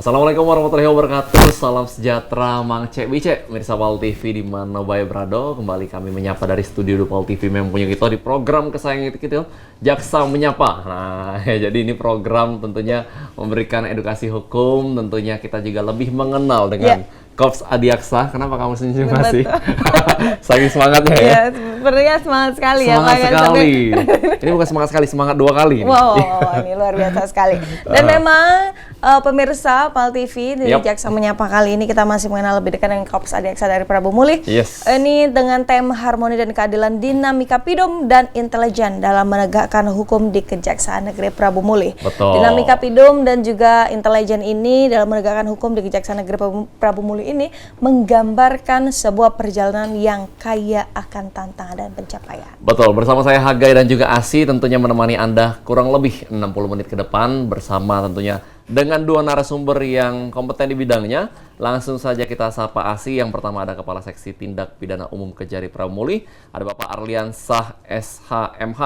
Assalamualaikum warahmatullahi wabarakatuh. Salam sejahtera, Mang Cek Bice, mirsa Pal TV di mana Bae Brado. Kembali kami menyapa dari studio Pal TV mempunyai kita di program kesayangan kita, Jaksa Menyapa. Nah, jadi ini program tentunya memberikan edukasi hukum, tentunya kita juga lebih mengenal dengan Korps Adiaksa. Kenapa kamu senyum masih? Saking semangatnya ya? Ya, sepertinya semangat sekali ya. Semangat sekali. Ini bukan semangat sekali, semangat 2 kali. Wow, ini luar biasa sekali. Dan memang pemirsa Pal TV dari Jaksa Menyapa kali ini kita masih mengenal lebih dekat dengan Korps Adiaksa dari Prabu Muli. Yes. Ini dengan tema harmoni dan keadilan, dinamika pidum dan intelijen dalam menegakkan hukum di Kejaksaan Negeri Prabu Muli. Betul. Dinamika pidum dan juga intelijen ini dalam menegakkan hukum di Kejaksaan Negeri Prabu Muli ini menggambarkan sebuah perjalanan yang kaya akan tantangan dan pencapaian. Betul, bersama saya Hagai dan juga Asi tentunya menemani Anda kurang lebih 60 menit ke depan bersama tentunya dengan 2 narasumber yang kompeten di bidangnya. Langsung saja kita sapa Asi. Yang pertama ada Kepala Seksi Tindak Pidana Umum Kejari Prabu Muli, ada Bapak Arliansah SHMH.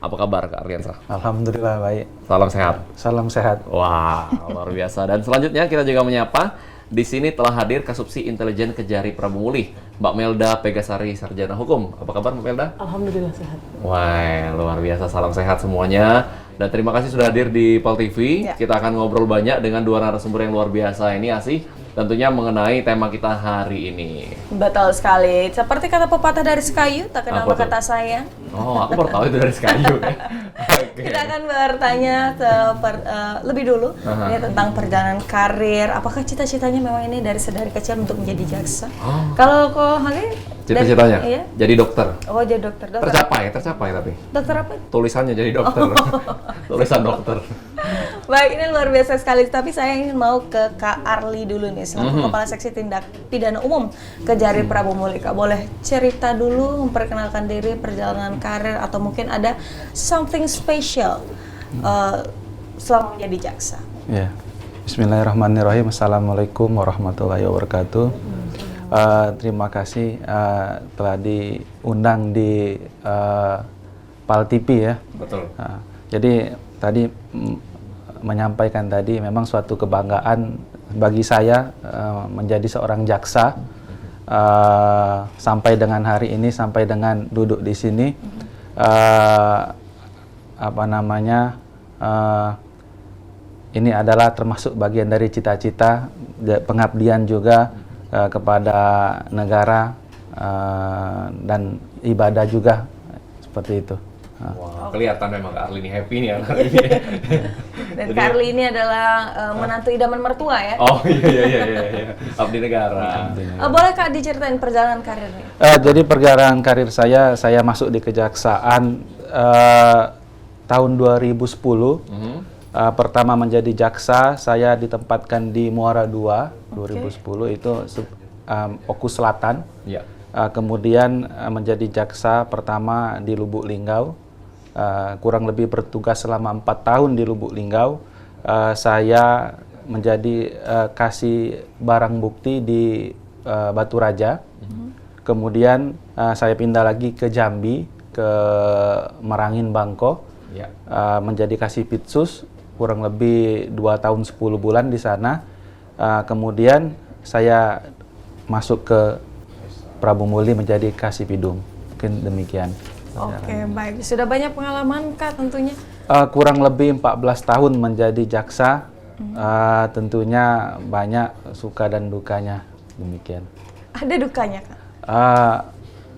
Apa kabar Kak Arliansah? Alhamdulillah baik. Salam sehat. Salam sehat. Wah, luar biasa. Dan selanjutnya kita juga menyapa di sini telah hadir Kasubsi Intelijen Kejari Prabu Muli, Mbak Melda Pegasari, Sarjana Hukum. Apa kabar Mbak Melda? Alhamdulillah sehat. Wah, luar biasa. Salam sehat semuanya. Dan terima kasih sudah hadir di Pal TV. Kita akan ngobrol banyak dengan 2 narasumber yang luar biasa ini, Asih. Tentunya mengenai tema kita hari ini. Betul sekali. Seperti kata pepatah dari Sekayu, tak kenal maka tak sayang. Oh, aku baru tahu itu dari Sekayu. Kita akan bertanya lebih dulu ini tentang perjalanan karir. Apakah cita-citanya memang ini dari sedari kecil untuk menjadi jaksa? Kalau kok Hage? Cita-citanya? Iya? Jadi dokter. Oh, jadi dokter. Tercapai tapi. Dokter apa? Tulisannya jadi dokter. Tulisan dokter. Baik, ini luar biasa sekali. Tapi saya ingin mau ke Kak Arli dulu nih, selaku Kepala Seksi Tindak Pidana Umum Kejari Prabu Muli. Kak, boleh cerita dulu, memperkenalkan diri, perjalanan karir, atau mungkin ada something special selama menjadi jaksa? Ya. Bismillahirrahmanirrahim. Assalamualaikum warahmatullahi wabarakatuh. Terima kasih telah diundang di Pal TV ya. Betul. Jadi tadi menyampaikan tadi memang suatu kebanggaan bagi saya menjadi seorang jaksa sampai dengan hari ini, sampai dengan duduk di sini. Ini adalah termasuk bagian dari cita-cita pengabdian juga kepada negara dan ibadah juga seperti itu. Wow, kelihatan memang Kak Arli ini happy nih hari ini. Dan Kak Arli ini adalah menantu idaman mertua ya? Oh iya. Abdi negara. Boleh Kak diceritain perjalanan karirnya? Jadi perjalanan karir saya masuk di Kejaksaan tahun 2010. Pertama menjadi jaksa, saya ditempatkan di Muara II 2010, itu Oku Selatan. Ya. Kemudian menjadi jaksa pertama di Lubuk Linggau. Kurang lebih bertugas selama 4 tahun di Lubuk Linggau. Saya menjadi kasih barang bukti di Batu Raja. Kemudian saya pindah lagi ke Jambi, ke Merangin Bangko. Ya. Menjadi kasih pitsus kurang lebih 2 tahun 10 bulan di sana. Kemudian saya masuk ke Prabu Muli menjadi kasih pidum. Mungkin demikian. Oke, baik. Sudah banyak pengalaman Kak tentunya? Kurang lebih 14 tahun menjadi jaksa. Tentunya banyak suka dan dukanya. Demikian. Ada dukanya Kak?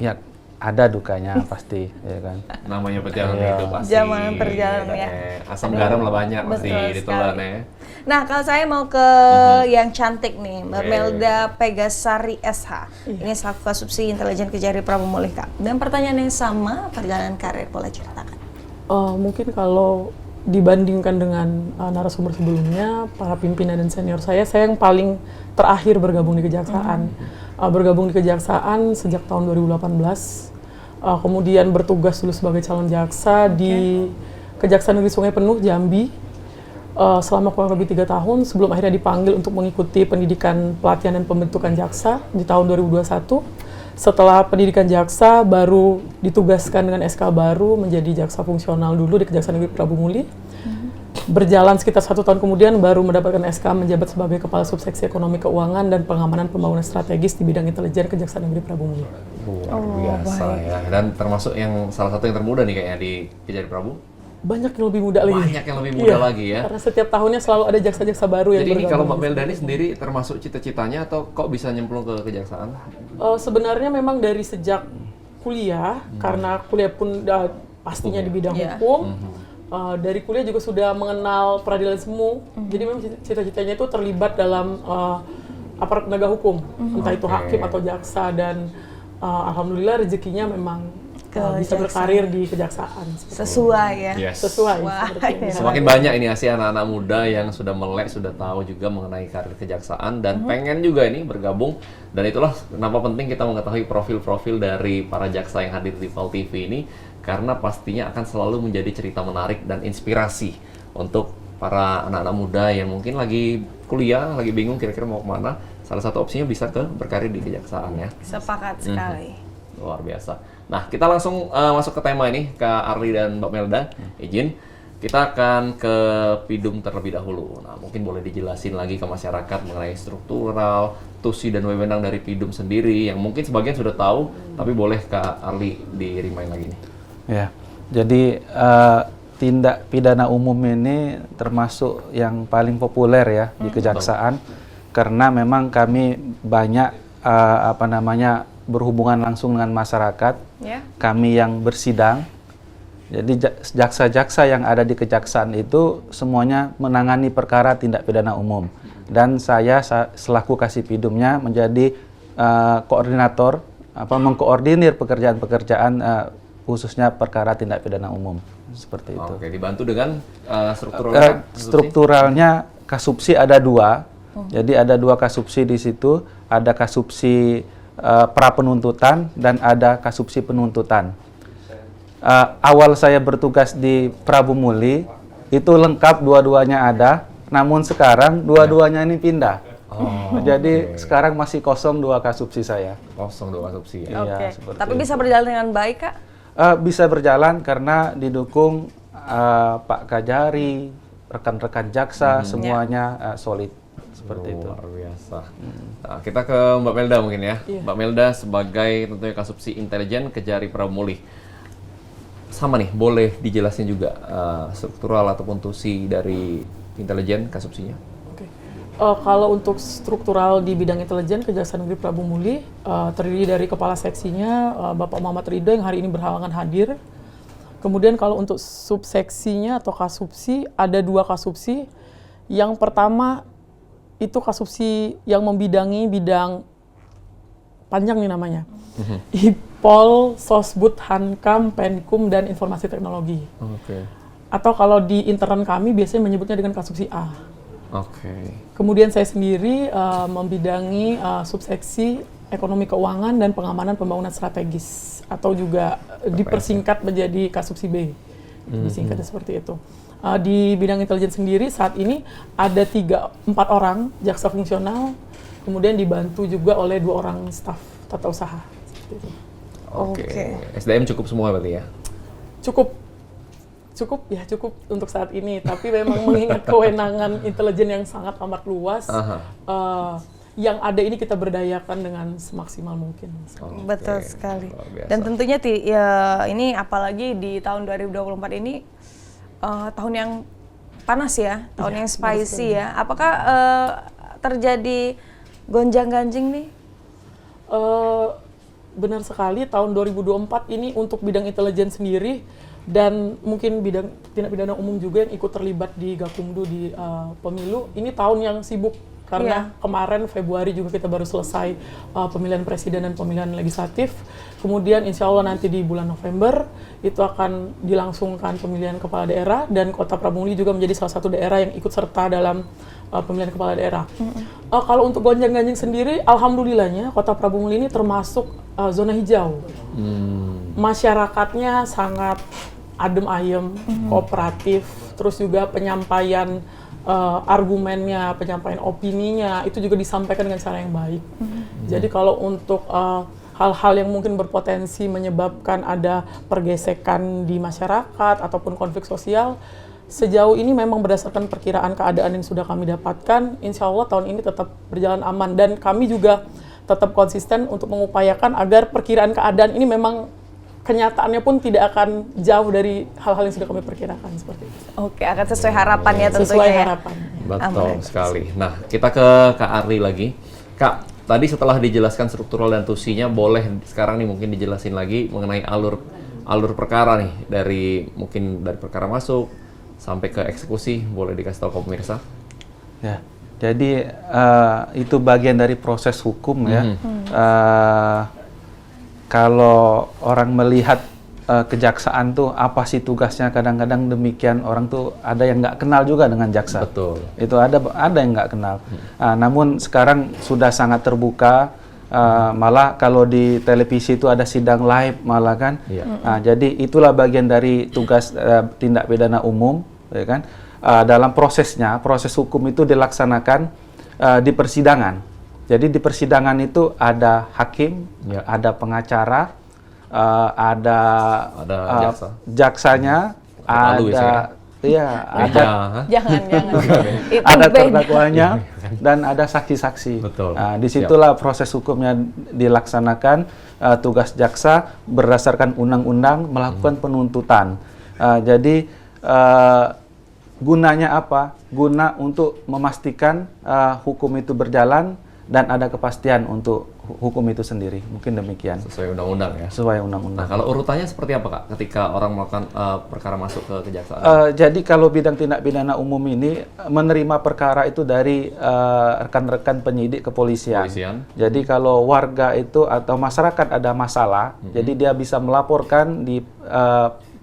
Ya, ada dukanya pasti, ya kan. Namanya perjalanan hidup pasti. Zaman perjalanan ya. Asam garam lah banyak pasti ditelan ya. Nah, kalau saya mau ke yang cantik nih, Mbak Melda Pegasari SH. Ini selaku Kasubsi Intelijen Kejari Prabu Muli Kak. Dan pertanyaan yang sama, perjalanan karir boleh ceritakan? Mungkin kalau dibandingkan dengan narasumber sebelumnya, para pimpinan dan senior saya yang paling terakhir bergabung di Kejaksaan. Bergabung di Kejaksaan sejak tahun 2018. Kemudian bertugas dulu sebagai calon jaksa di Kejaksaan Negeri Sungai Penuh, Jambi. Selama kurang lebih 3 tahun sebelum akhirnya dipanggil untuk mengikuti pendidikan pelatihan dan pembentukan jaksa di tahun 2021. Setelah pendidikan jaksa, baru ditugaskan dengan SK baru menjadi jaksa fungsional dulu di Kejaksaan Negeri Prabu Muli. berjalan sekitar 1 tahun kemudian baru mendapatkan SK menjabat sebagai Kepala Subseksi Ekonomi Keuangan dan Pengamanan Pembangunan Strategis di bidang intelijen Kejaksaan Negeri Prabu Muli. Luar biasa ya. Dan termasuk yang salah satu yang termuda nih kayaknya di Kejari Prabu. Banyak yang lebih muda lagi. Banyak yang lebih muda lagi ya. Karena setiap tahunnya selalu ada jaksa-jaksa baru yang Jadi ini kalau Mbak bergabung. Meldani sendiri termasuk cita-citanya atau kok bisa nyemplung ke kejaksaan? Sebenarnya memang dari sejak kuliah, karena kuliah pun pastinya di bidang Iya. hukum, dari kuliah juga sudah mengenal peradilan semu. Jadi memang cita-citanya itu terlibat dalam aparat penegak hukum, entah itu hakim atau jaksa, dan alhamdulillah rezekinya memang bisa berkarir di kejaksaan. Sesuai ya. Yes. Sesuai. Wah, seperti iya. itu. Semakin banyak ini Asia anak-anak muda yang sudah melek, sudah tahu juga mengenai karir kejaksaan dan pengen juga ini bergabung. Dan itulah kenapa penting kita mengetahui profil-profil dari para jaksa yang hadir di Val TV ini, karena pastinya akan selalu menjadi cerita menarik dan inspirasi untuk para anak-anak muda yang mungkin lagi kuliah, lagi bingung kira-kira mau kemana. Salah satu opsinya bisa berkarir di kejaksaan ya. Sepakat sekali. Luar biasa. Nah, kita langsung masuk ke tema ini, Kak Arli dan Mbak Melda. Izin, kita akan ke Pidum terlebih dahulu. Nah, mungkin boleh dijelasin lagi ke masyarakat mengenai struktural, tusi dan wewenang dari Pidum sendiri, yang mungkin sebagian sudah tahu, tapi boleh Kak Arli di-remind lagi nih. Ya, jadi tindak pidana umum ini termasuk yang paling populer ya di kejaksaan, karena memang kami banyak berhubungan langsung dengan masyarakat. Ya. Kami yang bersidang. Jadi jaksa-jaksa yang ada di kejaksaan itu semuanya menangani perkara tindak pidana umum. Dan saya selaku Kasipidumnya menjadi koordinator, mengkoordinir pekerjaan-pekerjaan khususnya perkara tindak pidana umum. Seperti itu. Oke, dibantu dengan strukturalnya? Strukturalnya kasupsi ada 2. Jadi ada 2 kasupsi di situ. Ada kasupsi pra penuntutan dan ada kasupsi penuntutan. Awal saya bertugas di Prabu Muli itu lengkap dua-duanya ada, namun sekarang dua-duanya ini pindah. Jadi sekarang masih kosong 2 kasupsi saya. Kosong 2 kasupsi ya. Oke. Iya, seperti Tapi itu. bisa berjalan dengan baik, Kak? Bisa berjalan karena didukung Pak Kajari, rekan-rekan jaksa, semuanya solid. Seperti itu. Luar biasa. Nah, kita ke Mbak Melda mungkin ya. Mbak Melda sebagai tentunya kasupsi intelijen Kejari Prabu Muli. Sama nih, boleh dijelasin juga struktural ataupun tusi dari intelijen kasupsinya? Oke. Kalau untuk struktural di bidang intelijen Kejaksaan Negeri Prabu Muli, terdiri dari kepala seksinya Bapak Muhammad Ridho yang hari ini berhalangan hadir. Kemudian kalau untuk subseksinya atau kasupsi, ada 2 kasupsi. Yang pertama itu kasupsi yang membidangi bidang panjang nih namanya. IPOL, Sosbud, Hankam, Penkum, dan Informasi Teknologi. Oke. Atau kalau di intern kami biasanya menyebutnya dengan kasupsi A. Oke. Kemudian saya sendiri membidangi subseksi Ekonomi Keuangan dan Pengamanan Pembangunan Strategis, atau juga dipersingkat menjadi kasupsi B. Disingkatnya seperti itu. Di bidang intelijen sendiri saat ini ada 4 orang jaksa fungsional, kemudian dibantu juga oleh 2 orang staf tata usaha. Seperti itu. Oke. SDM cukup semua berarti ya? Cukup untuk saat ini, tapi memang mengingat kewenangan intelijen yang sangat amat luas, yang ada ini kita berdayakan dengan semaksimal mungkin. Betul sekali. Luar biasa. Dan tentunya ini apalagi di tahun 2024 ini tahun yang panas ya, tahun yang spicy ya. Apakah terjadi gonjang-ganjing nih? Benar sekali, tahun 2024 ini untuk bidang intelijen sendiri dan mungkin bidang tindak pidana umum juga yang ikut terlibat di Gakumdu di pemilu, ini tahun yang sibuk karena kemarin Februari juga kita baru selesai pemilihan presiden dan pemilihan legislatif. Kemudian insya Allah nanti di bulan November itu akan dilangsungkan pemilihan kepala daerah, dan Kota Prabu Muli juga menjadi salah satu daerah yang ikut serta dalam pemilihan kepala daerah. Kalau untuk gonjang-ganjing sendiri, alhamdulillahnya Kota Prabu Muli ini termasuk zona hijau. Masyarakatnya sangat adem ayem, kooperatif, terus juga penyampaian argumennya, penyampaian opininya itu juga disampaikan dengan cara yang baik. Jadi kalau untuk hal-hal yang mungkin berpotensi menyebabkan ada pergesekan di masyarakat ataupun konflik sosial, sejauh ini memang berdasarkan perkiraan keadaan yang sudah kami dapatkan, insya Allah tahun ini tetap berjalan aman dan kami juga tetap konsisten untuk mengupayakan agar perkiraan keadaan ini memang kenyataannya pun tidak akan jauh dari hal-hal yang sudah kami perkirakan seperti itu. Oke, akan sesuai harapan ya tentunya Sesuai ya. harapan. Betul sekali. Nah, kita ke Kak Arli lagi. Kak, tadi setelah dijelaskan struktural dan tusinya, boleh sekarang nih mungkin dijelasin lagi mengenai alur perkara nih, dari perkara masuk sampai ke eksekusi, boleh dikasih tahu ke pemirsa? Ya, jadi itu bagian dari proses hukum ya. Kalau orang melihat kejaksaan tuh apa sih tugasnya, kadang-kadang demikian orang tuh ada yang nggak kenal juga dengan jaksa. Betul. Itu ada yang nggak kenal. Namun sekarang sudah sangat terbuka. Malah kalau di televisi itu ada sidang live malah kan. Iya. Jadi itulah bagian dari tugas tindak pidana umum, ya kan. Dalam prosesnya, proses hukum itu dilaksanakan di persidangan. Jadi di persidangan itu ada hakim, Ya. ada pengacara, ada jaksa. Jaksanya, Malu ada ada Jangan. Itu ada beda. terdakwanya dan ada saksi-saksi. Betul. Nah, disitulah proses hukumnya dilaksanakan. Tugas jaksa berdasarkan undang-undang melakukan penuntutan. Jadi gunanya apa? Guna untuk memastikan hukum itu berjalan dan ada kepastian untuk hukum itu sendiri. Mungkin demikian. Sesuai undang-undang ya. Sesuai Nah, undang-undang. kalau urutannya seperti apa, Kak, ketika orang melakukan perkara masuk ke kejaksaan? Jadi kalau bidang tindak pidana umum ini menerima perkara itu dari rekan-rekan penyidik kepolisian. Jadi kalau warga itu atau masyarakat ada masalah, jadi dia bisa melaporkan di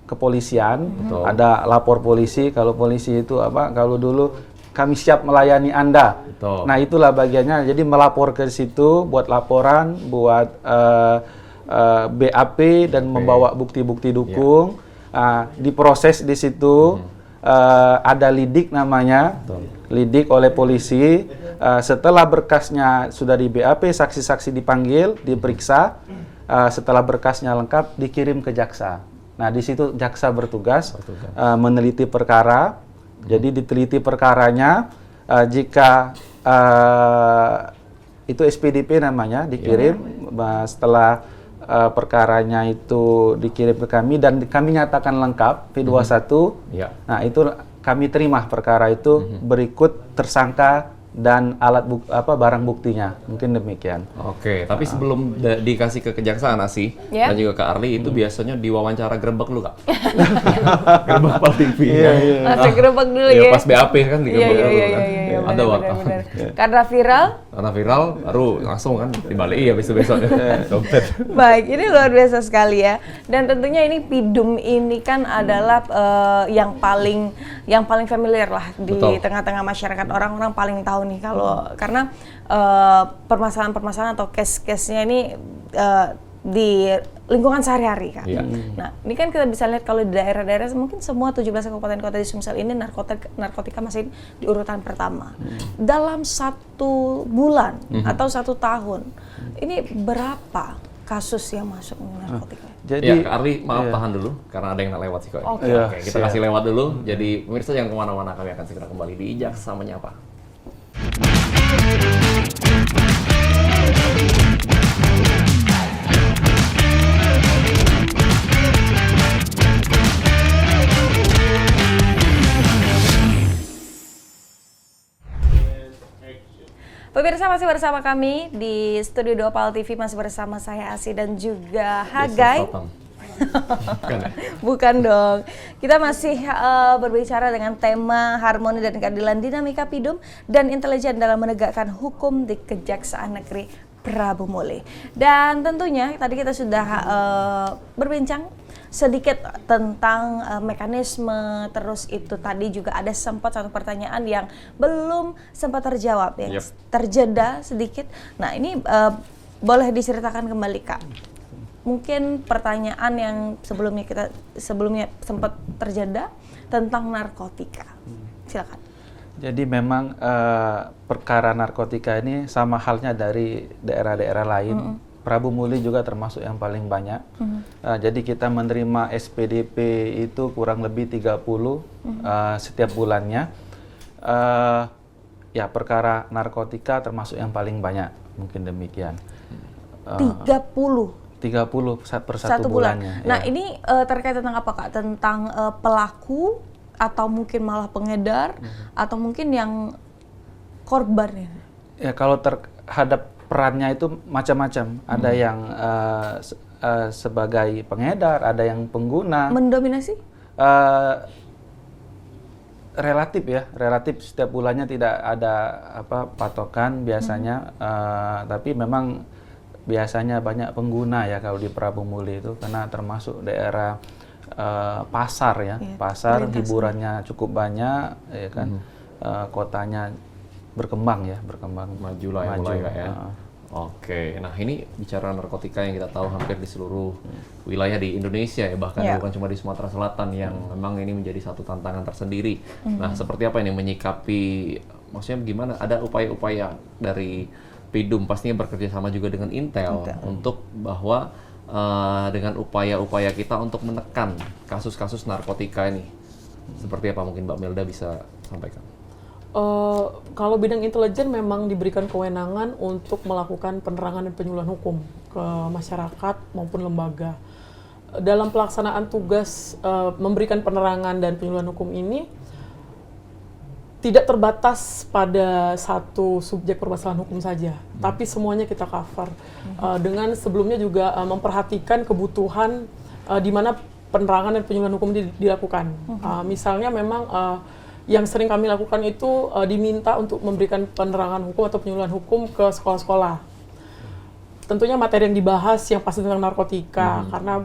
kepolisian. Betul. Ada lapor polisi. Kalau polisi itu apa? Kalau dulu kami siap melayani Anda. Betul. Nah, itulah bagiannya. Jadi melapor ke situ, buat laporan, buat BAP dan membawa bukti-bukti dukung. Diproses di situ. Ada lidik namanya. Betul. Lidik oleh polisi. Setelah berkasnya sudah di BAP, saksi-saksi dipanggil, diperiksa. Setelah berkasnya lengkap, dikirim ke jaksa. Nah, di situ jaksa bertugas. Meneliti perkara. Jadi diteliti perkaranya, jika itu SPDP namanya, dikirim. Setelah perkaranya itu dikirim ke kami dan kami nyatakan lengkap P21. Nah, itu kami terima perkara itu berikut tersangka dan barang buktinya. Mungkin demikian. Oke, tapi sebelum dikasih ke kejaksaan Asi Ya. dan juga Kak Arli, itu biasanya diwawancara gerebek lu, Kak. Gerebek Pal TV. Langsung gerebek dulu Ya, ya. pas BAP kan digerebek dulu kan. Iya, Ada wartawan. benar. Karena viral. Karena viral, baru langsung kan dibalik besok-besok. Dompet. Baik, ini luar biasa sekali ya. Dan tentunya ini Pidum ini kan adalah yang paling familiar lah di Betul. tengah-tengah masyarakat. Orang-orang paling tahu nih kalau karena permasalahan-permasalahan atau case-case-nya ini di lingkungan sehari-hari kan. Iya. Nah, ini kan kita bisa lihat kalau di daerah-daerah mungkin semua 17 kabupaten kota di Sumsel ini narkotika masih di urutan pertama. Dalam 1 bulan atau 1 tahun, ini berapa kasus yang masuk narkotika? Jadi, Kak Arli, maaf tahan dulu karena ada yang nak lewat sih kok. Oke. Oke, kita kasih lewat dulu. Jadi pemirsa jangan kemana-mana, kami akan segera kembali di Jaksa Menyapa. Pemirsa masih bersama kami di Studio 2 PAL TV, masih bersama saya Asi dan juga Hagai. Bukan ya? Bukan dong. Kita masih berbicara dengan tema harmoni dan keadilan, dinamika Pidum dan intelijen dalam menegakkan hukum di Kejaksaan Negeri Prabu Muli. Dan tentunya tadi kita sudah berbincang sedikit tentang mekanisme, terus itu tadi juga ada sempat satu pertanyaan yang belum sempat terjawab ya, terjeda sedikit. Nah ini boleh diceritakan kembali Kak. Mungkin pertanyaan yang sebelumnya sempat terjeda tentang narkotika. Silakan. Jadi memang perkara narkotika ini sama halnya dari daerah-daerah lain. Prabu Muli juga termasuk yang paling banyak. Jadi kita menerima SPDP itu kurang lebih 30 setiap bulannya. Ya, perkara narkotika termasuk yang paling banyak, mungkin demikian. 30 per satu bulannya. Nah, ya. ini terkait tentang apa, Kak? Tentang pelaku atau mungkin malah pengedar atau mungkin yang korban ya? Ya, kalau terhadap perannya itu macam-macam. Ada yang sebagai pengedar, ada yang pengguna. Mendominasi? Relatif setiap bulannya tidak ada patokan biasanya, tapi memang biasanya banyak pengguna ya kalau di Prabu Muli itu, karena termasuk daerah pasar ya, pasar hiburannya cukup banyak ya kan, kotanya berkembang, maju lah ya, mulai ya. Oke, nah ini bicara narkotika yang kita tahu hampir di seluruh wilayah di Indonesia ya, bahkan bukan cuma di Sumatera Selatan yang memang ini menjadi satu tantangan tersendiri. Nah, seperti apa ini menyikapi, maksudnya gimana? Ada upaya-upaya dari PIDUM pastinya bekerja sama juga dengan Intel untuk bahwa dengan upaya-upaya kita untuk menekan kasus-kasus narkotika ini. Seperti apa mungkin Mbak Melda bisa sampaikan? Kalau bidang intelijen memang diberikan kewenangan untuk melakukan penerangan dan penyuluhan hukum ke masyarakat maupun lembaga. Dalam pelaksanaan tugas memberikan penerangan dan penyuluhan hukum ini tidak terbatas pada satu subjek permasalahan hukum saja, tapi semuanya kita cover. Dengan sebelumnya juga memperhatikan kebutuhan di mana penerangan dan penyuluhan hukum dilakukan. Misalnya memang yang sering kami lakukan itu diminta untuk memberikan penerangan hukum atau penyuluhan hukum ke sekolah-sekolah. Tentunya materi yang dibahas yang pasti tentang narkotika, karena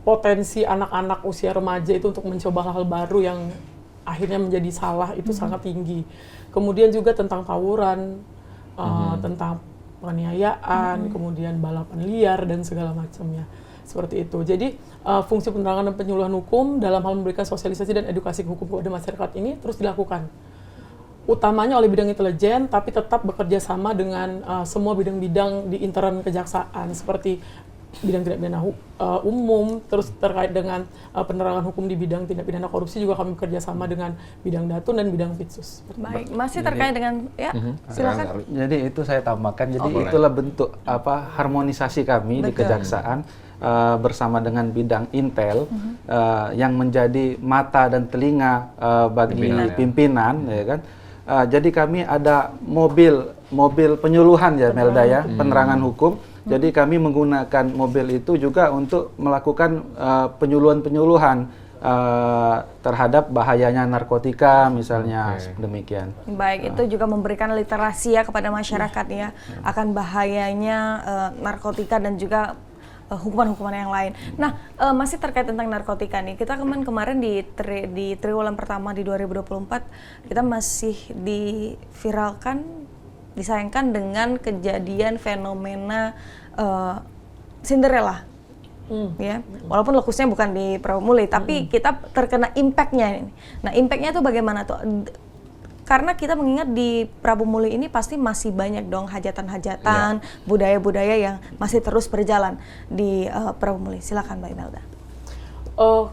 potensi anak-anak usia remaja itu untuk mencoba hal-hal baru yang akhirnya menjadi salah itu sangat tinggi. Kemudian juga tentang tawuran, tentang penganiayaan, kemudian balapan liar dan segala macamnya. Seperti itu. Jadi fungsi penerangan dan penyuluhan hukum dalam hal memberikan sosialisasi dan edukasi hukum kepada masyarakat ini terus dilakukan. Utamanya oleh bidang intelijen, tapi tetap bekerja sama dengan semua bidang-bidang di intern kejaksaan seperti bidang tindak pidana umum, terus terkait dengan penerangan hukum di bidang tindak pidana korupsi juga kami bekerja sama dengan bidang Datun dan bidang Pitsus. Baik, masih terkait dengan silakan. Jadi itu saya tambahkan. Jadi itulah bentuk harmonisasi kami di kejaksaan bersama dengan bidang Intel yang menjadi mata dan telinga bagi pimpinan ya kan. Jadi kami ada mobil penyuluhan ya Melda ya, penerangan hukum. Jadi kami menggunakan mobil itu juga untuk melakukan penyuluhan terhadap bahayanya narkotika misalnya, demikian. Baik, itu juga memberikan literasi ya kepada masyarakat ya akan bahayanya narkotika dan juga hukuman-hukuman yang lain. Nah, masih terkait tentang narkotika nih, kita kemarin di triwulan pertama di 2024 kita masih diviralkan, disayangkan dengan kejadian fenomena Cinderella. Ya, walaupun lokusnya bukan di Prabu Muli, tapi kita terkena impact-nya. Nah, impact-nya itu bagaimana tuh? Karena kita mengingat di Prabu Muli ini pasti masih banyak dong hajatan-hajatan, budaya-budaya yang masih terus berjalan di Prabu Muli. Silakan Mbak Imelda.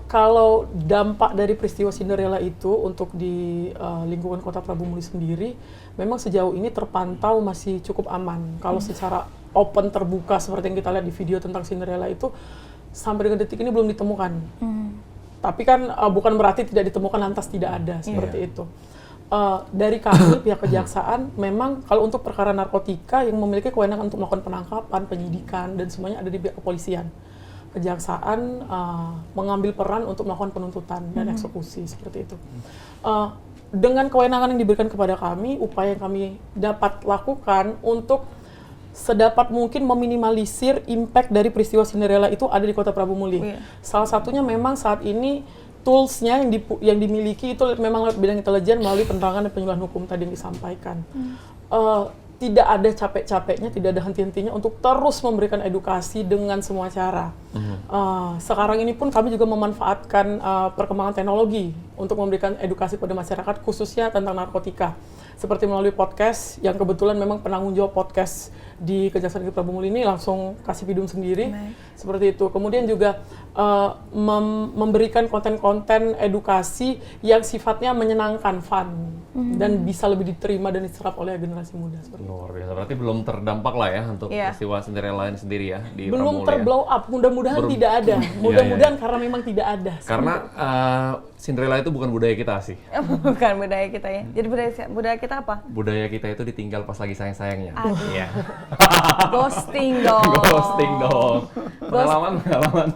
Kalau dampak dari peristiwa Cinderella itu untuk di lingkungan kota Prabu Muli sendiri, memang sejauh ini terpantau masih cukup aman. Kalau secara open terbuka seperti yang kita lihat di video tentang Cinderella itu, sampai dengan detik ini belum ditemukan. Tapi kan bukan berarti tidak ditemukan lantas tidak ada, seperti itu. Dari kami, pihak kejaksaan, memang kalau untuk perkara narkotika yang memiliki kewenangan untuk melakukan penangkapan, penyidikan, dan semuanya ada di pihak kepolisian. Kejaksaan mengambil peran untuk melakukan penuntutan dan eksekusi, seperti itu. Dengan kewenangan yang diberikan kepada kami, upaya yang kami dapat lakukan untuk sedapat mungkin meminimalisir impact dari peristiwa Cinderella itu ada di kota Prabu Muli. Salah satunya memang saat ini tools-nya yang dimiliki itu memang lewat bidang intelijen melalui penerangan dan penyuluhan hukum tadi yang disampaikan. Tidak ada capek-capeknya, tidak ada henti-hentinya untuk terus memberikan edukasi dengan semua cara. Sekarang ini pun kami juga memanfaatkan perkembangan teknologi untuk memberikan edukasi pada masyarakat khususnya tentang narkotika. seperti melalui podcast yang kebetulan memang penanggung jawab podcast di Kejaksaan Negeri Prabu Muli ini langsung kasih Pidum sendiri, seperti itu. Kemudian juga memberikan konten-konten edukasi yang sifatnya menyenangkan, fun, dan bisa lebih diterima dan diserap oleh generasi muda. Luar biasa, berarti belum terdampak lah ya untuk peristiwa Cinderella ini sendiri ya di belum Prabu Muli terblow up, mudah-mudahan tidak ada. Mudah-mudahan karena memang tidak ada. Karena Cinderella itu bukan budaya kita sih. Bukan budaya kita ya. Jadi budaya kita apa? Budaya kita itu ditinggal pas lagi sayang-sayangnya. Iya. Ghosting dong. Ghosting dong. Pengalaman.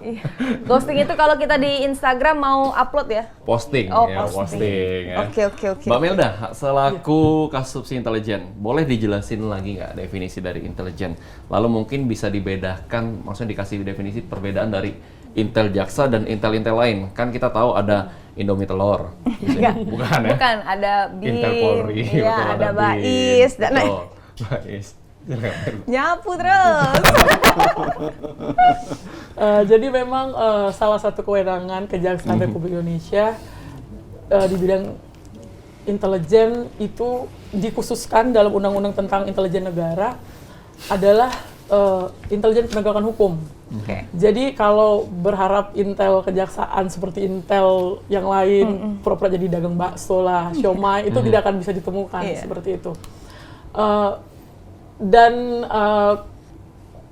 Iya. Ghosting itu kalau kita di Instagram mau upload ya? Posting. Oh, ya, posting. Ya. Oke. Mbak Melda, selaku kasubsi intelijen, boleh dijelasin lagi nggak definisi dari intelijen? Lalu mungkin bisa dibedakan, maksudnya dikasih definisi perbedaan dari Intel Jaksa dan Intel lain. Kan kita tahu ada Indomie telur. Bukan ya? Bukan, ada BIN. Intel Polri. Iya, betul, ada BIN. BAIS dan lain. Betul, BAIS. Nyapu terus. Jadi memang salah satu kewenangan Kejaksaan Republik Indonesia di bidang intelijen itu dikhususkan dalam Undang-Undang tentang Intelijen Negara adalah intelijen penegakan hukum. Jadi kalau berharap intel kejaksaan seperti intel yang lain pura-pura jadi dagang bakso lah, siomay itu tidak akan bisa ditemukan seperti itu. Dan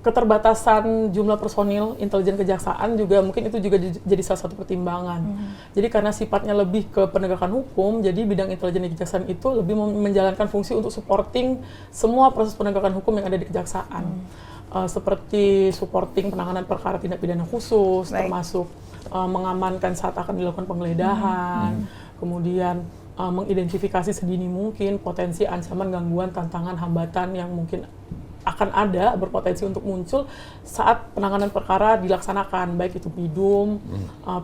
keterbatasan jumlah personil intelijen kejaksaan juga mungkin itu juga jadi salah satu pertimbangan. Jadi karena sifatnya lebih ke penegakan hukum, jadi bidang intelijen di kejaksaan itu lebih menjalankan fungsi untuk supporting semua proses penegakan hukum yang ada di kejaksaan. Seperti supporting penanganan perkara tindak pidana khusus, termasuk mengamankan saat akan dilakukan penggeledahan, kemudian mengidentifikasi sedini mungkin potensi ancaman, gangguan, tantangan, hambatan yang mungkin akan ada berpotensi untuk muncul saat penanganan perkara dilaksanakan, baik itu Pidum,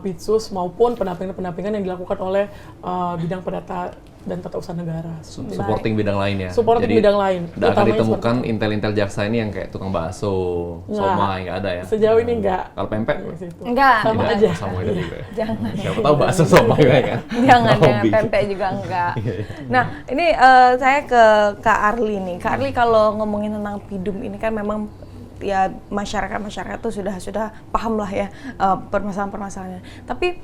Pitsus maupun pendampingan-pendampingan yang dilakukan oleh bidang perdata dan tata usaha negara. Supporting bidang lain ya. Supporting Jadi, bidang lain. Tidak akan ditemukan intel-intel jaksa ini yang kayak tukang bakso, somai, nggak ada ya? Sejauh ini nggak. Kalau pempek? Enggak. Sama Tidak, aja. Sama aja juga. Jangan. Siapa tahu bakso somai kan? Jangan, Hobi. pempek juga enggak. Nah, ini saya ke Kak Arli nih. Kak Arli kalau ngomongin tentang Pidum ini kan memang ya masyarakat tuh sudah paham lah ya permasalahan-permasalahannya. Tapi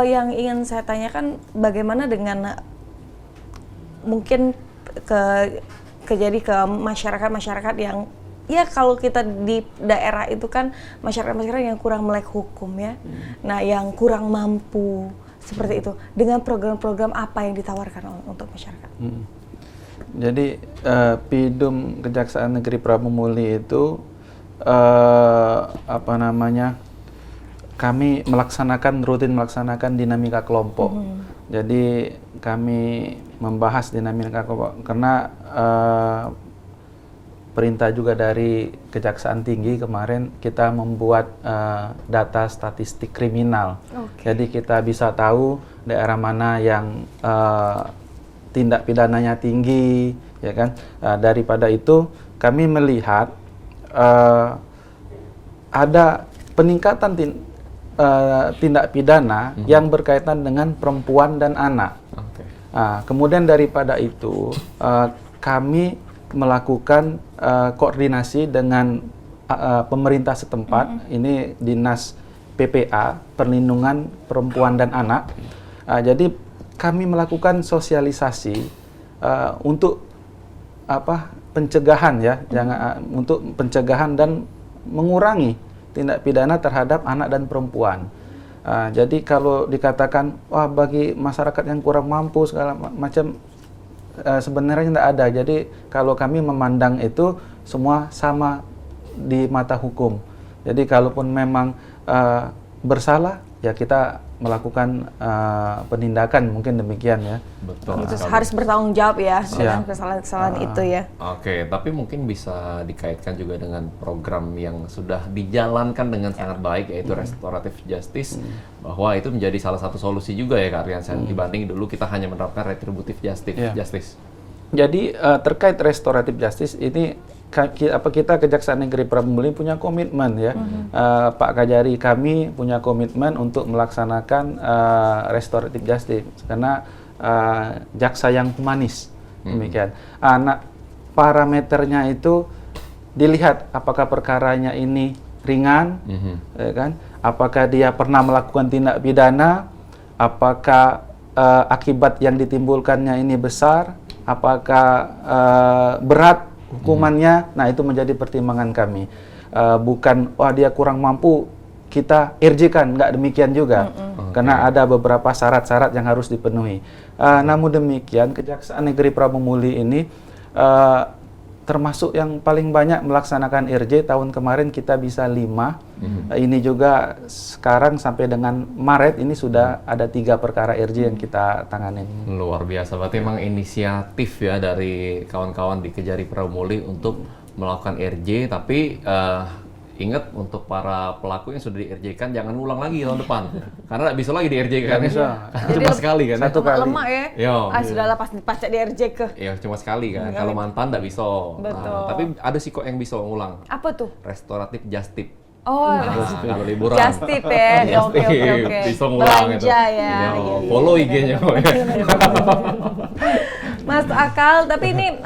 yang ingin saya tanyakan bagaimana dengan mungkin jadi ke masyarakat yang ya kalau kita di daerah itu kan masyarakat yang kurang melek hukum ya. Nah, yang kurang mampu seperti itu. Dengan program-program apa yang ditawarkan untuk masyarakat? Jadi Pidum Kejaksaan Negeri Prabu Muli itu kami rutin melaksanakan dinamika kelompok. Jadi kami membahas dinamika kelompok karena perintah juga dari Kejaksaan Tinggi kemarin kita membuat data statistik kriminal. Jadi kita bisa tahu daerah mana yang tindak pidananya tinggi, ya kan? Daripada itu kami melihat ada peningkatan tindak pidana yang berkaitan dengan perempuan dan anak. Kemudian daripada itu kami melakukan koordinasi dengan pemerintah setempat, ini Dinas PPA, Perlindungan Perempuan dan Anak. Jadi kami melakukan sosialisasi untuk pencegahan ya, untuk pencegahan dan mengurangi tindak pidana terhadap anak dan perempuan. Jadi kalau dikatakan wah bagi masyarakat yang kurang mampu segala macam sebenarnya tidak ada. Jadi kalau kami memandang itu semua sama di mata hukum. Jadi kalaupun memang bersalah ya kita melakukan penindakan, mungkin demikian ya. Betul. Harus bertanggung jawab ya dengan kesalahan-kesalahan itu ya. Oke, tapi mungkin bisa dikaitkan juga dengan program yang sudah dijalankan dengan sangat baik, yaitu restoratif justice, bahwa itu menjadi salah satu solusi juga ya Kak Arliansyah, dibanding dulu kita hanya menerapkan retributif justice. Jadi terkait restoratif justice ini kita Kejaksaan Negeri Prabu Muli punya komitmen ya, Pak Kajari kami punya komitmen untuk melaksanakan restoratif justice karena jaksa yang humanis. demikian. Parameternya itu dilihat apakah perkaranya ini ringan, ya kan? Apakah dia pernah melakukan tindak pidana, apakah akibat yang ditimbulkannya ini besar, apakah berat hukumannya. Nah, itu menjadi pertimbangan kami. Bukan wah dia kurang mampu kita RJ-kan, nggak demikian juga. Karena ada beberapa syarat-syarat yang harus dipenuhi. Namun demikian, Kejaksaan Negeri Prabu Muli ini termasuk yang paling banyak melaksanakan RJ. Tahun kemarin kita bisa 5. Ini juga sekarang sampai dengan Maret ini sudah ada 3 perkara RJ yang kita tanganin. Luar biasa, berarti memang inisiatif ya dari kawan-kawan di Kejari Prabu Muli untuk melakukan RJ, tapi ingat untuk para pelaku yang sudah di-RJ-kan jangan ulang lagi tahun depan. Karena nggak bisa lagi di-RJ-kan. Cuma sekali kan. Satu kali. Lemak ya. Yo. Sudahlah pasti dipacak di RJ ke. Ya cuma sekali kan. Kalau mantan nggak bisa. Betul. Tapi ada sih kok yang bisa ngulang. Apa tuh? Restoratif just tip. Oh, Kalau liburan. just tip ya. Oke. Bisa ngulang itu. Belanja ya. Follow IG-nya. Mas Akal, tapi ini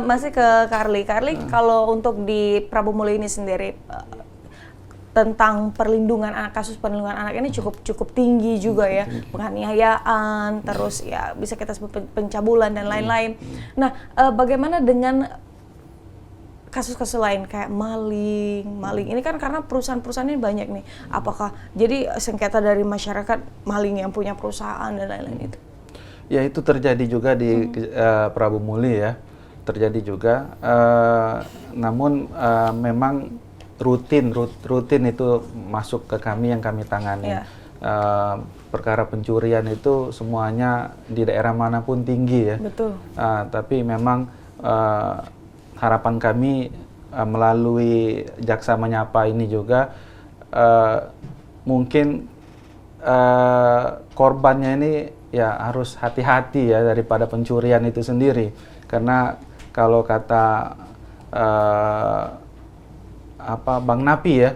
masih ke Carly. Carly, kalau untuk di Prabu Muli ini sendiri tentang perlindungan anak, kasus perlindungan anak ini cukup tinggi juga ya, penganiayaan, terus ya bisa kita sebut pencabulan dan lain-lain. Nah, bagaimana dengan kasus-kasus lain kayak maling ini kan karena perusahaan-perusahaan ini banyak nih. Apakah jadi sengketa dari masyarakat maling yang punya perusahaan dan lain-lain itu? Ya, itu terjadi juga di Prabu Muli ya, terjadi juga. Namun memang rutin itu masuk ke kami yang kami tangani. Perkara pencurian itu semuanya di daerah manapun tinggi ya. Betul. Tapi memang harapan kami melalui Jaksa Menyapa ini juga mungkin korbannya ini ya harus hati-hati ya daripada pencurian itu sendiri. Karena kalau kata Bang Napi ya,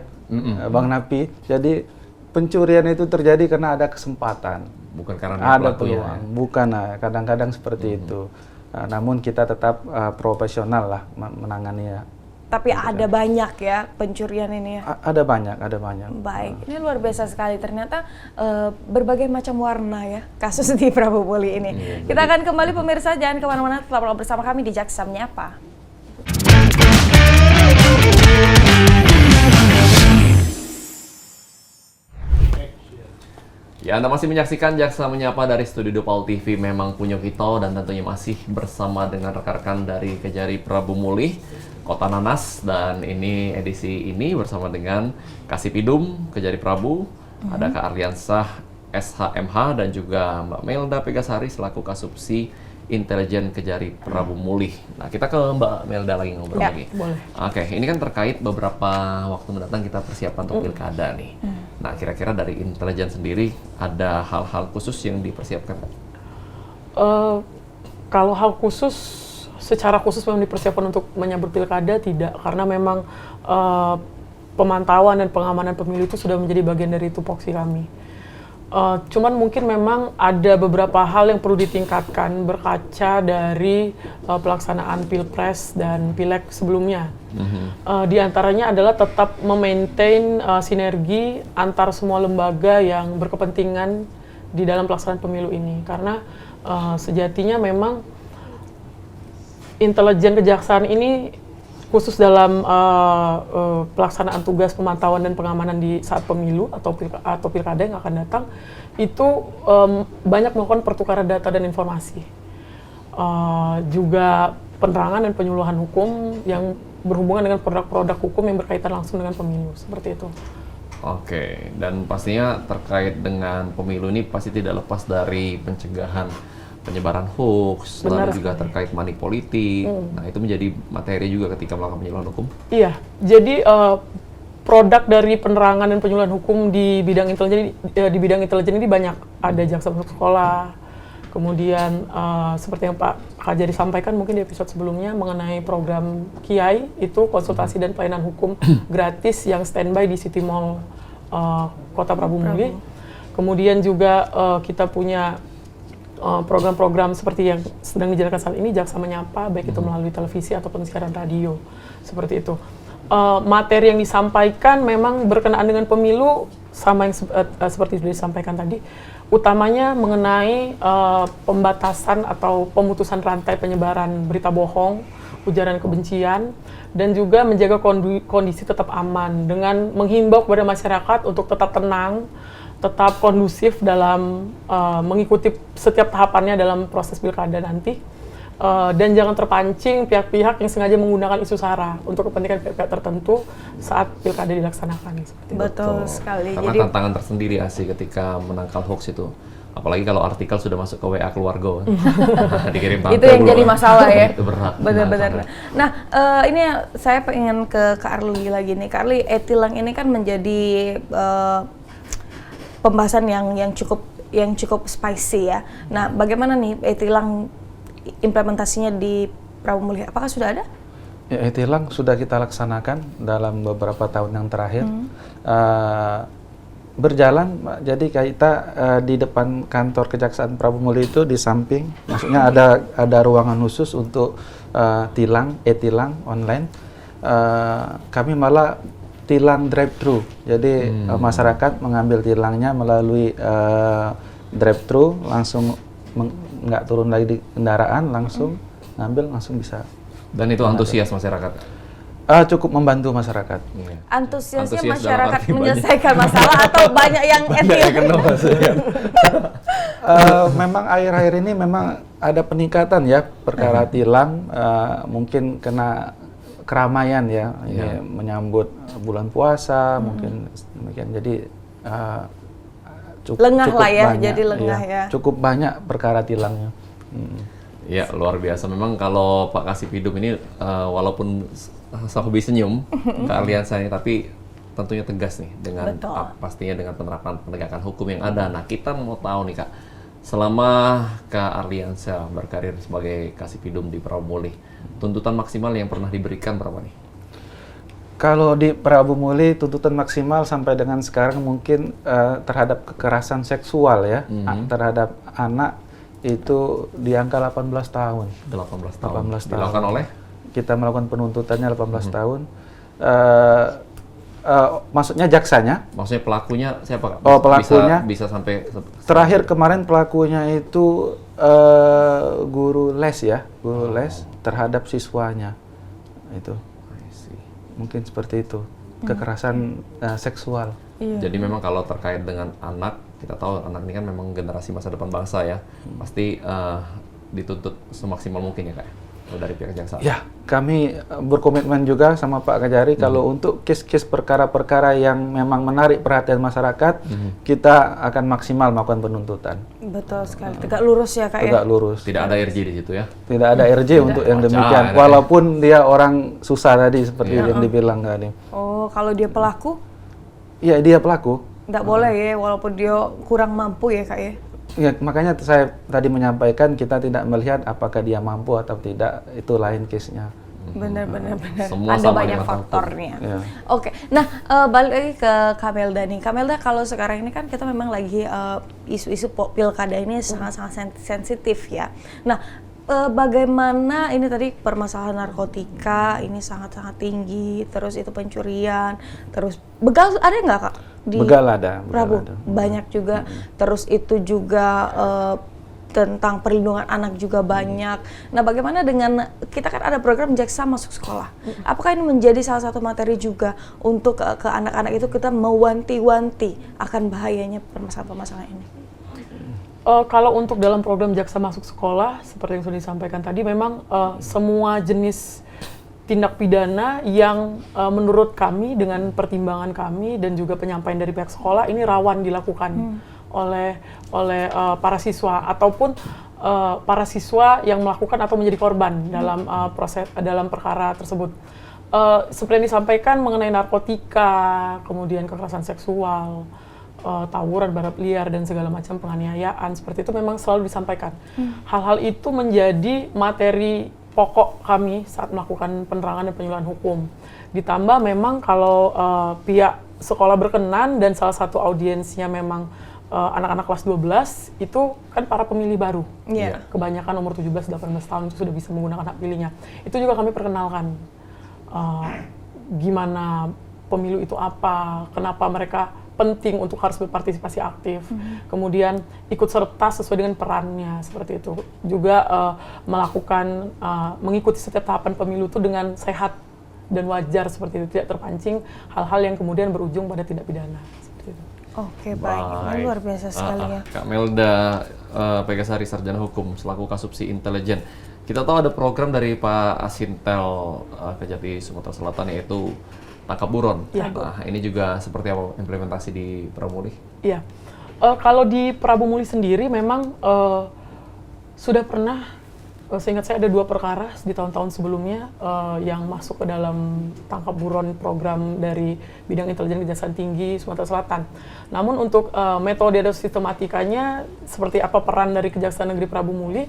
Bang Napi, jadi pencurian itu terjadi karena ada kesempatan. Bukan karena ada pelaku peluang. ya. Bukan, kadang-kadang seperti itu. Namun kita tetap profesional lah menangani ya. Tapi ada banyak ya pencurian ini ya? Ada banyak. Baik, ini luar biasa sekali. Ternyata berbagai macam warna ya kasus di Prabu Muli ini. Kita akan kembali pemirsa, jangan kemana-mana, tetaplah bersama kami di Jaksa Menyapa. Ya, Anda masih menyaksikan Jaksa Menyapa dari Studio Dupal TV Memang Punya Kita, dan tentunya masih bersama dengan rekan-rekan dari Kejari Prabu Muli, Kota Nanas, dan ini edisi ini bersama dengan Kasipidum Kejari Prabu, ada Kak Arliansah SHMH, dan juga Mbak Melda Pegasari selaku Kasubsi Intelijen Kejari Prabu Muli. Nah, kita ke Mbak Melda lagi ngobrol lagi. Boleh. Oke, ini kan terkait beberapa waktu mendatang kita persiapan untuk pilkada nih. Nah, kira-kira dari intelijen sendiri ada hal-hal khusus yang dipersiapkan? Kalau hal khusus, secara khusus memang dipersiapkan untuk menyambut pilkada tidak, karena memang pemantauan dan pengamanan pemilu itu sudah menjadi bagian dari tupoksi kami. Cuman mungkin memang ada beberapa hal yang perlu ditingkatkan berkaca dari pelaksanaan Pilpres dan Pileg sebelumnya. Di antaranya adalah tetap memaintain sinergi antar semua lembaga yang berkepentingan di dalam pelaksanaan pemilu ini. Karena sejatinya memang intelijen kejaksaan ini khusus dalam pelaksanaan tugas pemantauan dan pengamanan di saat pemilu atau pilkada yang akan datang, itu banyak melakukan pertukaran data dan informasi. Juga penerangan dan penyuluhan hukum yang berhubungan dengan produk-produk hukum yang berkaitan langsung dengan pemilu, seperti itu. Oke, dan pastinya terkait dengan pemilu ini pasti tidak lepas dari pencegahan penyebaran hoax, lalu juga terkait money politik. Nah, itu menjadi materi juga ketika melakukan penyuluhan hukum. Iya, jadi produk dari penerangan dan penyuluhan hukum di bidang intelijen ini banyak. Ada jaksa penuntut sekolah, kemudian seperti yang Pak Kajari sampaikan mungkin di episode sebelumnya mengenai program Kiai, itu konsultasi dan pelayanan hukum gratis yang standby di City Mall Kota Prabu Muli. Kemudian juga kita punya program-program seperti yang sedang dijalankan saat ini, Jaksa Menyapa, baik itu melalui televisi ataupun siaran radio, seperti itu. Materi yang disampaikan memang berkenaan dengan pemilu, sama yang seperti sudah disampaikan tadi, utamanya mengenai pembatasan atau pemutusan rantai penyebaran berita bohong, ujaran kebencian, dan juga menjaga kondisi tetap aman dengan menghimbau kepada masyarakat untuk tetap tenang, tetap kondusif dalam mengikuti setiap tahapannya dalam proses pilkada nanti, dan jangan terpancing pihak-pihak yang sengaja menggunakan isu sara untuk kepentingan pihak-pihak tertentu saat pilkada dilaksanakan. Seperti itu. Betul sekali. Karena Jadi tantangan tersendiri sih ketika menangkal hoax itu. Apalagi kalau artikel sudah masuk ke WA keluarga, dikirim tante itu yang dulu. jadi masalah ya. Itu berat. Benar-benar. Nah, ini saya pengen ke Kak Arli lagi nih. Kak Arli, e-tilang ini kan menjadi pembahasan yang cukup spicy ya. Nah, bagaimana nih e-tilang implementasinya di Prabu Muli? Apakah sudah ada? Ya, e-tilang sudah kita laksanakan dalam beberapa tahun yang terakhir. Berjalan, jadi kita di depan kantor Kejaksaan Prabu Muli itu di samping, maksudnya ada ruangan khusus untuk e-tilang online. Kami malah tilang drive-thru, jadi masyarakat mengambil tilangnya melalui drive-thru, langsung nggak turun lagi di kendaraan, langsung ngambil, langsung bisa. Dan itu antusias masyarakat. Cukup membantu masyarakat. Antusiasnya Antusias masyarakat dalam arti menyelesaikan masalah atau banyak yang e-tilang? Memang akhir-akhir ini memang ada peningkatan ya perkara tilang, mungkin kena keramaian ya, ini menyambut bulan puasa, mungkin demikian. Jadi Lengah cukup lah ya, banyak, jadi lengah ya. Cukup banyak perkara tilangnya. Ya, luar biasa. Memang kalau Pak Kasipidum ini walaupun hobi senyum ke Arliansa ini, tapi tentunya tegas nih dengan pastinya dengan penerapan penegakan hukum yang ada. Nah, kita mau tahu nih Kak, selama Kak Arliansa berkarir sebagai Kasipidum di Prabu Muli, tuntutan maksimal yang pernah diberikan berapa nih? Kalau di Prabu Muli tuntutan maksimal sampai dengan sekarang mungkin terhadap kekerasan seksual ya, terhadap anak itu di angka 18 tahun. 18 tahun. 18 tahun. Dilakukan oleh? Kita melakukan penuntutannya 18 tahun. Maksudnya jaksanya? Maksudnya pelakunya siapa Kak? Oh, pelakunya bisa sampai terakhir kemarin pelakunya itu guru les ya, guru les terhadap siswanya. Itu. Mungkin seperti itu. Kekerasan seksual. Iya. Jadi memang kalau terkait dengan anak, kita tahu anak ini kan memang generasi masa depan bangsa ya, pasti dituntut semaksimal mungkin ya Kak, dari pihak kejaksaan. Ya, kami berkomitmen juga sama Pak Kajari kalau untuk kes-kes perkara-perkara yang memang menarik perhatian masyarakat, kita akan maksimal melakukan penuntutan. Betul sekali, tegak lurus ya Kak Tegak ya? lurus. Tidak ada RJ di situ ya? Tidak ada RJ untuk yang Wajar, demikian, ya. walaupun dia orang susah tadi seperti yang dibilang tadi. Oh, kalau dia pelaku? Iya, dia pelaku. Nggak boleh ya, walaupun dia kurang mampu ya Kak ya? Ya, makanya saya tadi menyampaikan kita tidak melihat apakah dia mampu atau tidak, itu lain case-nya. Benar-benar. Semua Ada sama banyak dengan faktornya. Ya. Oke, nah balik lagi ke Kamelda nih. Kamelda, kalau sekarang ini kan kita memang lagi isu-isu pilkada ini sangat-sangat sensitif ya. Nah, bagaimana ini tadi permasalahan narkotika ini sangat-sangat tinggi, terus itu pencurian, terus begal ada nggak Kak? Di Begal ada. Prabu banyak juga, terus itu juga tentang perlindungan anak juga banyak. Nah, bagaimana dengan kita kan ada program Jaksa Masuk Sekolah. Apakah ini menjadi salah satu materi juga untuk ke anak-anak itu kita mewanti-wanti akan bahayanya permasalahan-permasalahan ini? Kalau untuk dalam program Jaksa Masuk Sekolah, seperti yang sudah disampaikan tadi, memang semua jenis tindak pidana yang menurut kami dengan pertimbangan kami dan juga penyampaian dari pihak sekolah ini rawan dilakukan oleh para siswa ataupun para siswa yang melakukan atau menjadi korban dalam dalam perkara tersebut. Seperti yang disampaikan mengenai narkotika, kemudian kekerasan seksual, tawuran, balap liar dan segala macam penganiayaan seperti itu memang selalu disampaikan. Hal-hal itu menjadi materi pokok kami saat melakukan penerangan dan penyuluhan hukum. Ditambah memang kalau pihak sekolah berkenan dan salah satu audiensnya memang anak-anak kelas 12 itu kan para pemilih baru. Iya. Kebanyakan umur 17-18 tahun itu sudah bisa menggunakan hak pilihnya. Itu juga kami perkenalkan gimana pemilu itu apa, kenapa mereka penting untuk harus berpartisipasi aktif, kemudian ikut serta sesuai dengan perannya, seperti itu. Juga mengikuti setiap tahapan pemilu itu dengan sehat dan wajar, seperti itu, tidak terpancing hal-hal yang kemudian berujung pada tindak pidana, seperti itu. Oke, baik. Ini luar biasa sekali ya. Kak Melda Pegasari, Sarjana Hukum, selaku Kasubsi Intelijen. Kita tahu ada program dari Pak Asintel Kejati Sumatera Selatan, yaitu Tangkap Buron. Ya. Nah, ini juga seperti apa implementasi di Prabu Muli? Iya, kalau di Prabu Muli sendiri memang sudah pernah, seingat saya ada 2 perkara di tahun-tahun sebelumnya yang masuk ke dalam Tangkap Buron program dari bidang intelijen Kejaksaan Tinggi Sumatera Selatan. Namun untuk metode dan sistematikanya seperti apa peran dari Kejaksaan Negeri Prabu Muli,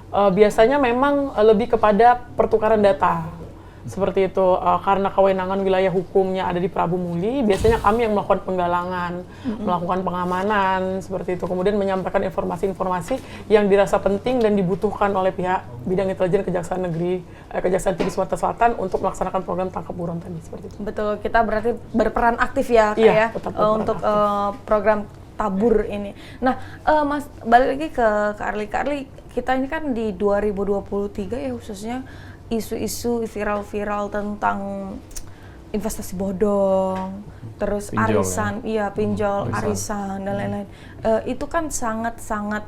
biasanya memang lebih kepada pertukaran data. Seperti itu, karena kewenangan wilayah hukumnya ada di Prabu Muli, biasanya kami yang melakukan penggalangan, melakukan pengamanan, seperti itu. Kemudian menyampaikan informasi-informasi yang dirasa penting dan dibutuhkan oleh pihak bidang intelijen Kejaksaan Negeri, Kejaksaan Tinggi Sumatera Selatan untuk melaksanakan program Tangkap Buron tadi, seperti itu. Betul, kita berarti berperan aktif ya, Kak, Iya, ya, tetap berperan untuk program tabur ini. Nah, Mas, balik lagi ke Kak Arli, kita ini kan di 2023 ya, khususnya isu-isu viral-viral tentang investasi bodong, terus Pinjol, arisan, iya pinjol, arisan dan lain-lain. Itu kan sangat-sangat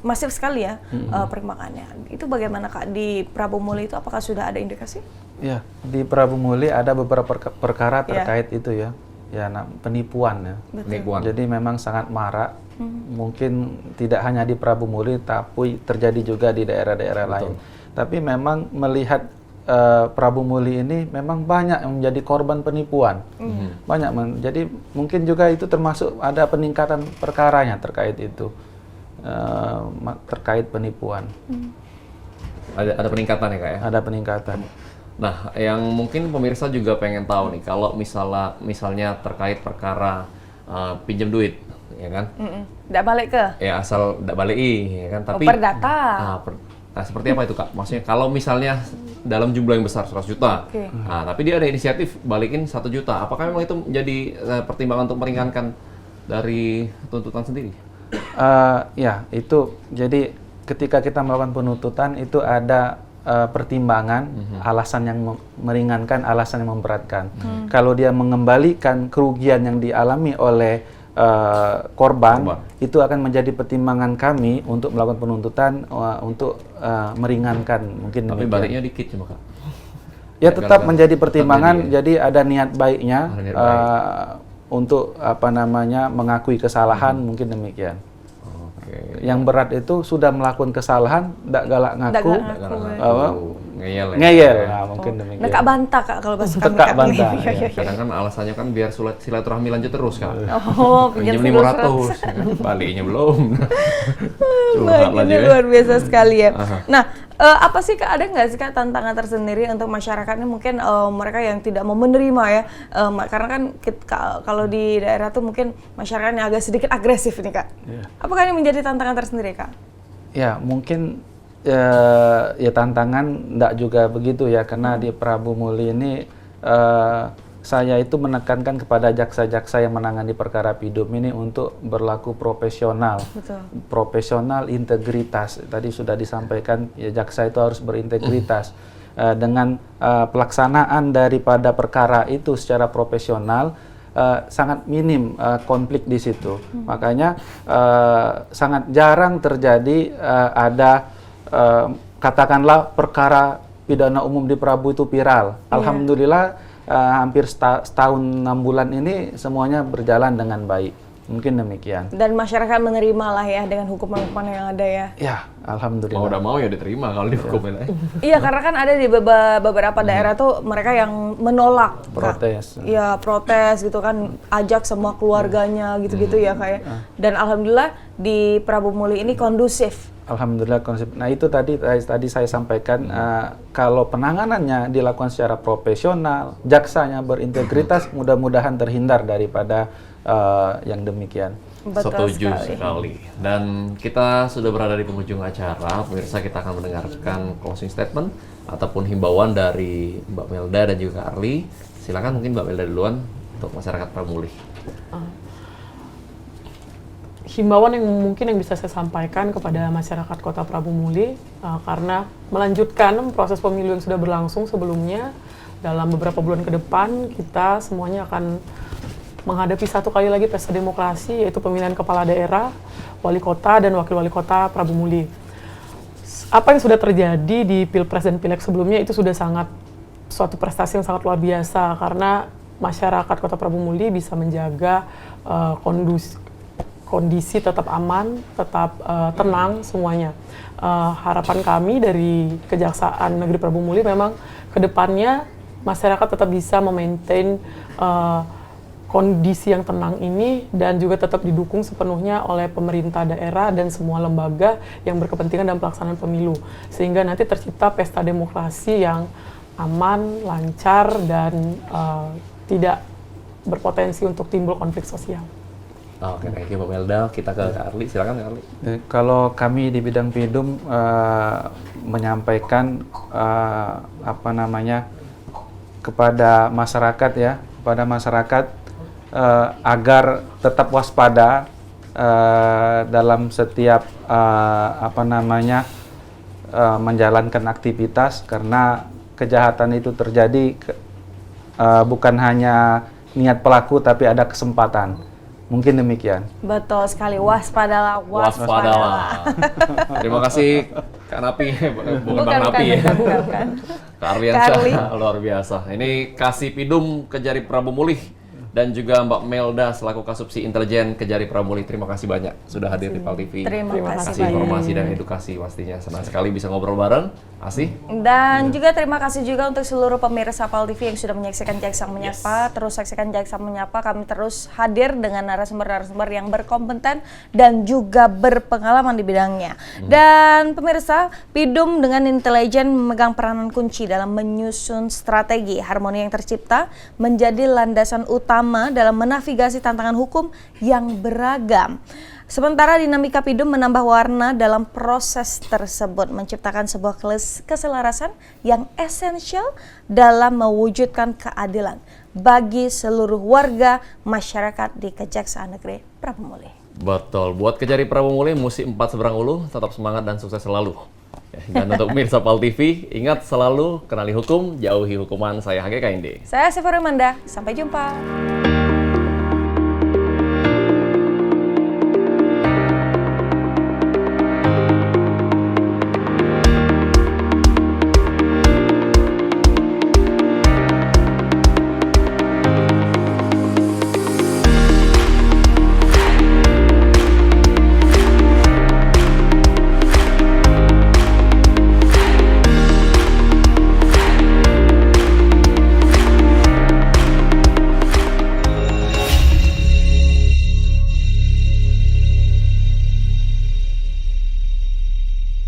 masif sekali ya perkembangannya. Itu bagaimana Kak di Prabu Muli itu? Apakah sudah ada indikasi? Ya, di Prabu Muli ada beberapa perkara terkait itu ya, penipuan ya. Penipuan. Jadi memang sangat marak. Mungkin tidak hanya di Prabu Muli, tapi terjadi juga di daerah-daerah lain. Tapi memang melihat Prabu Muli ini memang banyak yang menjadi korban penipuan. Jadi mungkin juga itu termasuk ada peningkatan perkaranya terkait itu, terkait penipuan. Ada peningkatan ya, Kak ya? Ada peningkatan. Nah, yang mungkin pemirsa juga pengen tahu nih, kalau misalnya terkait perkara pinjam duit, ya kan? Nggak balik ke? Ya asal nggak balik, ya kan? Tapi perdata. Nah, seperti apa itu, Kak? Maksudnya kalau misalnya dalam jumlah yang besar 100 juta, nah, tapi dia ada inisiatif balikin 1 juta, apakah memang itu menjadi pertimbangan untuk meringankan dari tuntutan sendiri? Ya, itu jadi ketika kita melakukan penuntutan itu ada pertimbangan, alasan yang meringankan, alasan yang memberatkan. Kalau dia mengembalikan kerugian yang dialami oleh korban, itu akan menjadi pertimbangan kami untuk melakukan penuntutan untuk meringankan mungkin. Tapi baliknya dikit cuma, Kak. Ya tetap menjadi pertimbangan, jadi ada niat baiknya untuk mengakui kesalahan, mungkin demikian. Yang berat itu sudah melakukan kesalahan, tidak galak ngaku, ngeyel, mungkin demikian. Nekak bantah Kak kalau bahasa kami. Nekak bantah. Ya, kadang kan alasannya kan biar silaturahmi lanjut terus, Kak. Pinjam Pinjam 500, ya kan? Baliknya belum. Baik, ini luar biasa sekali ya. Nah, apa sih Kak, ada nggak sih Kak tantangan tersendiri untuk masyarakat ini, mungkin mereka yang tidak mau menerima ya, karena kan kalau di daerah tuh mungkin masyarakatnya agak sedikit agresif nih Kak. Apakah ini menjadi tantangan tersendiri Kak? Ya mungkin ya tantangan enggak juga begitu ya, karena di Prabu Muli ini saya itu menekankan kepada jaksa-jaksa yang menangani perkara pidum ini untuk berlaku profesional. Betul. Profesional, integritas. Tadi sudah disampaikan ya, jaksa itu harus berintegritas. Dengan pelaksanaan daripada perkara itu secara profesional, sangat minim konflik di situ. Makanya sangat jarang terjadi ada katakanlah perkara pidana umum di Prabu itu viral. Alhamdulillah hampir setahun 6 bulan ini semuanya berjalan dengan baik. Mungkin demikian. Dan masyarakat menerima lah ya dengan hukuman-hukuman yang ada ya. Ya, alhamdulillah. Mau udah mau ya diterima kalau dihukumin aja. Iya, karena kan ada di beberapa daerah tuh mereka yang menolak. Protes. Iya, protes gitu kan, ajak semua keluarganya gitu-gitu ya kayak. Dan alhamdulillah di Prabu Muli ini kondusif. Alhamdulillah konsep. Nah itu tadi saya sampaikan, kalau penanganannya dilakukan secara profesional, jaksanya berintegritas, mudah-mudahan terhindar daripada yang demikian. Betul Setuju sekali. sekali. Dan kita sudah berada di penghujung acara. Pemirsa, kita akan mendengarkan closing statement ataupun himbauan dari Mbak Melda dan juga Kak Arli. Silakan mungkin Mbak Melda duluan untuk masyarakat Pramulih. Himbauan yang mungkin yang bisa saya sampaikan kepada masyarakat Kota Prabu Muli karena melanjutkan proses pemilu yang sudah berlangsung sebelumnya, dalam beberapa bulan ke depan kita semuanya akan menghadapi satu kali lagi pesta demokrasi, yaitu pemilihan kepala daerah, wali kota dan wakil wali kota Prabu Muli. Apa yang sudah terjadi di Pilpres dan Pileg sebelumnya itu sudah suatu prestasi yang sangat luar biasa, karena masyarakat Kota Prabu Muli bisa menjaga kondisi tetap aman, tetap tenang semuanya. Harapan kami dari Kejaksaan Negeri Prabu Muli memang ke depannya masyarakat tetap bisa memaintain kondisi yang tenang ini dan juga tetap didukung sepenuhnya oleh pemerintah daerah dan semua lembaga yang berkepentingan dalam pelaksanaan pemilu. Sehingga nanti tercipta pesta demokrasi yang aman, lancar, dan tidak berpotensi untuk timbul konflik sosial. Oke, thank you Mbak Melda. Kita ke Kak Arli, silakan Kak Arli. Kalau kami di bidang Pidum menyampaikan kepada masyarakat agar tetap waspada dalam setiap menjalankan aktivitas, karena kejahatan itu terjadi bukan hanya niat pelaku tapi ada kesempatan. Mungkin demikian. Betul sekali, waspadalah. Terima kasih Kak Napi, bukan Bang Napi ya. Bukan. Kak Arliansyah, luar biasa. Ini Kasih Pidum Kejari Prabu Mulih dan juga Mbak Melda selaku Kasubsi Intelijen Kejari Prabu Mulih. Terima kasih banyak sudah hadir di PAL TV. Terima kasih Kasih informasi dan edukasi pastinya. Senang sekali bisa ngobrol bareng. Asih. Dan juga terima kasih juga untuk seluruh pemirsa PAL TV yang sudah menyaksikan Jaksang Menyapa. Terus saksikan Jaksang Menyapa, kami terus hadir dengan narasumber-narasumber yang berkompeten dan juga berpengalaman di bidangnya. Dan pemirsa, Pidum dengan intelijen memegang peranan kunci dalam menyusun strategi harmoni yang tercipta menjadi landasan utama dalam menavigasi tantangan hukum yang beragam. Sementara dinamika Pidum menambah warna dalam proses tersebut, menciptakan sebuah keselarasan yang esensial dalam mewujudkan keadilan bagi seluruh warga masyarakat di Kejaksaan Negeri Prabu Muli. Betul, buat Kejari Prabu Muli, musim 4 seberang ulu, tetap semangat dan sukses selalu. Dan untuk pemirsa PAL TV, ingat selalu kenali hukum, jauhi hukuman. Saya Hage Kainde. Saya Sifari Manda, sampai jumpa.